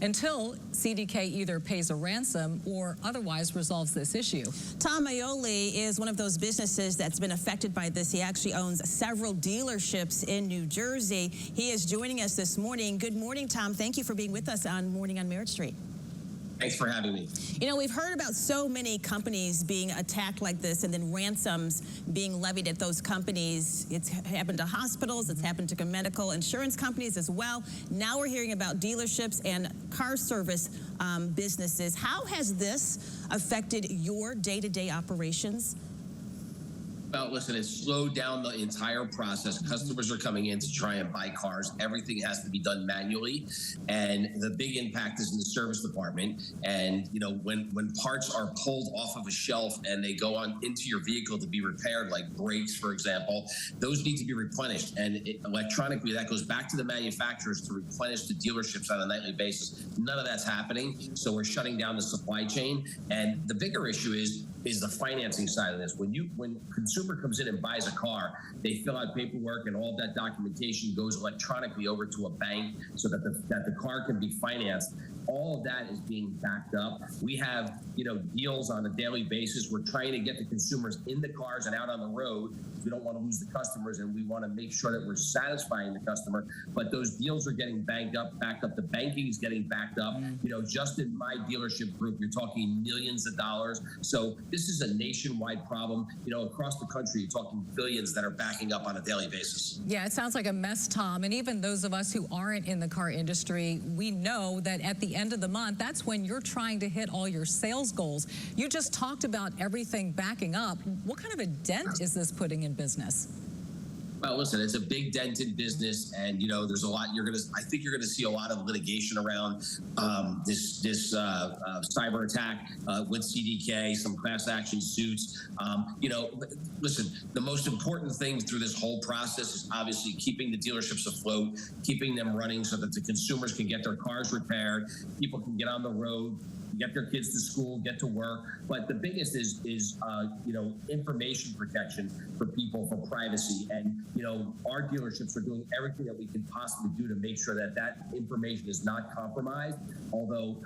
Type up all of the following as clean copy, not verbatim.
until CDK either pays a ransom or otherwise resolves this issue. Tom Maoli is one of those businesses that's been affected by this. He actually owns several dealerships in New Jersey. He is joining us this morning. Good morning, Tom. Thank you for being with us on Morning on Merritt Street. Thanks for having me. You know, we've heard about so many companies being attacked like this and then ransoms being levied at those companies. It's happened to hospitals, it's happened to medical insurance companies as well. Now we're hearing about dealerships and car service businesses. How has this affected your day-to-day operations? Well, listen, it's slowed down the entire process. Customers are coming in to try and buy cars. Everything has to be done manually. And the big impact is in the service department. And, you know, when parts are pulled off of a shelf and they go on into your vehicle to be repaired, like brakes, for example, those need to be replenished. And electronically, that goes back to the manufacturers to replenish the dealerships on a nightly basis. None of that's happening. So we're shutting down the supply chain. And the bigger issue is the financing side of this. When consumer comes in and buys a car, they fill out paperwork and all that documentation goes electronically over to a bank so that the car can be financed. All of that is being backed up. We have, you know, deals on a daily basis. We're trying to get the consumers in the cars and out on the road. We don't want to lose the customers, and we want to make sure that we're satisfying the customer. But those deals are getting backed up. The banking is getting backed up. You know, just in my dealership group, you're talking millions of dollars. So this is a nationwide problem. You know, across the country, you're talking billions that are backing up on a daily basis. Yeah, it sounds like a mess, Tom. And even those of us who aren't in the car industry, we know that at the end of the month, that's when you're trying to hit all your sales goals. You just talked about everything backing up. What kind of a dent is this putting in business? Well, listen, it's a big dent in business, and you know, there's a lot. I think you're going to see a lot of litigation around this cyber attack with CDK, some class action suits. You know, listen, the most important thing through this whole process is obviously keeping the dealerships afloat, keeping them running so that the consumers can get their cars repaired, people can get on the road, get their kids to school, get to work. But the biggest is you know, information protection for people, for privacy. And, you know, our dealerships are doing everything that we can possibly do to make sure that that information is not compromised. Although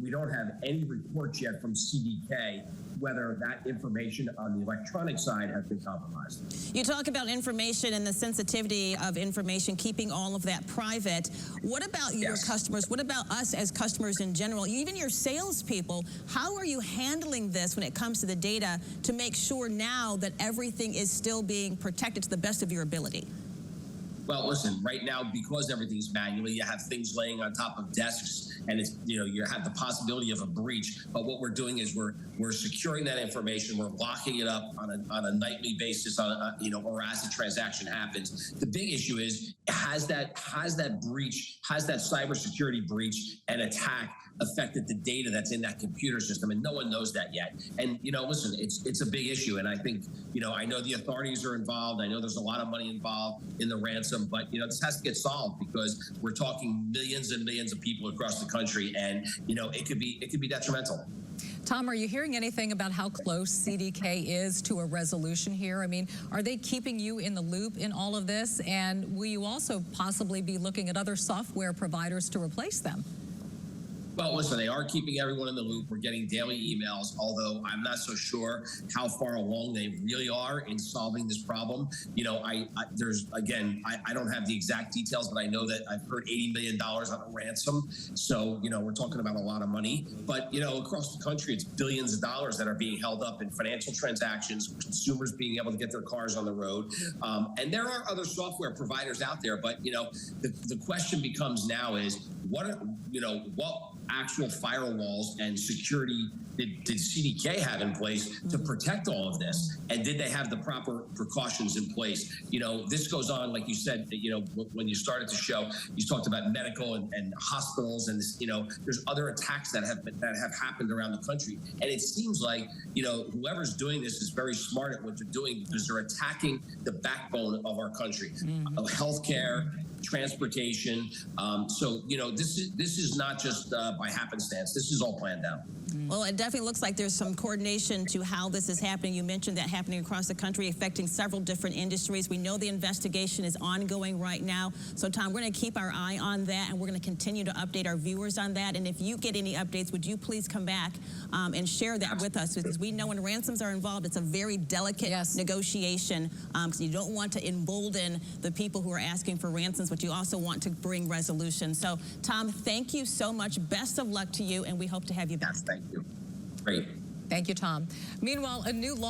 we don't have any reports yet from CDK whether that information on the electronic side has been compromised. You talk about information and the sensitivity of information, keeping all of that private. What about your customers? What about us as customers in general? Even your salespeople, how are you handling this when it comes to the data to make sure now that everything is still being protected to the best of your ability? Well, listen, right now, because everything's manually, you have things laying on top of desks, and it's, you know, you have the possibility of a breach. But what we're doing is we're securing that information. We're locking it up on a nightly basis, you know, or as the transaction happens. The big issue is, has that cybersecurity breach and attack affected the data that's in that computer system? And no one knows that yet. And, you know, listen, it's a big issue. And I think, you know, I know the authorities are involved. I know there's a lot of money involved in the ransom, but, you know, this has to get solved because we're talking millions and millions of people across the country. And, you know, it could be detrimental. Tom, are you hearing anything about how close CDK is to a resolution here? I mean, are they keeping you in the loop in all of this? And will you also possibly be looking at other software providers to replace them? Well, listen, they are keeping everyone in the loop. We're getting daily emails, although I'm not so sure how far along they really are in solving this problem. You know, I don't have the exact details, but I know that I've heard $80 million on a ransom. So, you know, we're talking about a lot of money. But, you know, across the country, it's billions of dollars that are being held up in financial transactions, consumers being able to get their cars on the road. And there are other software providers out there. But, you know, the question becomes now is, what actual firewalls and security did CDK have in place to protect all of this? And did they have the proper precautions in place? You know, this goes on, like you said, you know, when you started the show, you talked about medical and hospitals, and this, you know, there's other attacks that have happened around the country. And it seems like, you know, whoever's doing this is very smart at what they're doing because they're attacking the backbone of our country, of healthcare, transportation. So, you know, this is not just by happenstance. This is all planned out. Well, it definitely looks like there's some coordination to how this is happening. You mentioned that happening across the country, affecting several different industries. We know the investigation is ongoing right now. So, Tom, we're going to keep our eye on that, and we're going to continue to update our viewers on that. And if you get any updates, would you please come back and share that with us? Because we know when ransoms are involved, it's a very delicate negotiation, because you don't want to embolden the people who are asking for ransoms, but you also want to bring resolution. So, Tom, thank you so much. Best of luck to you, and we hope to have you back. Yes, thank you. Great. Thank you, Tom. Meanwhile, a new law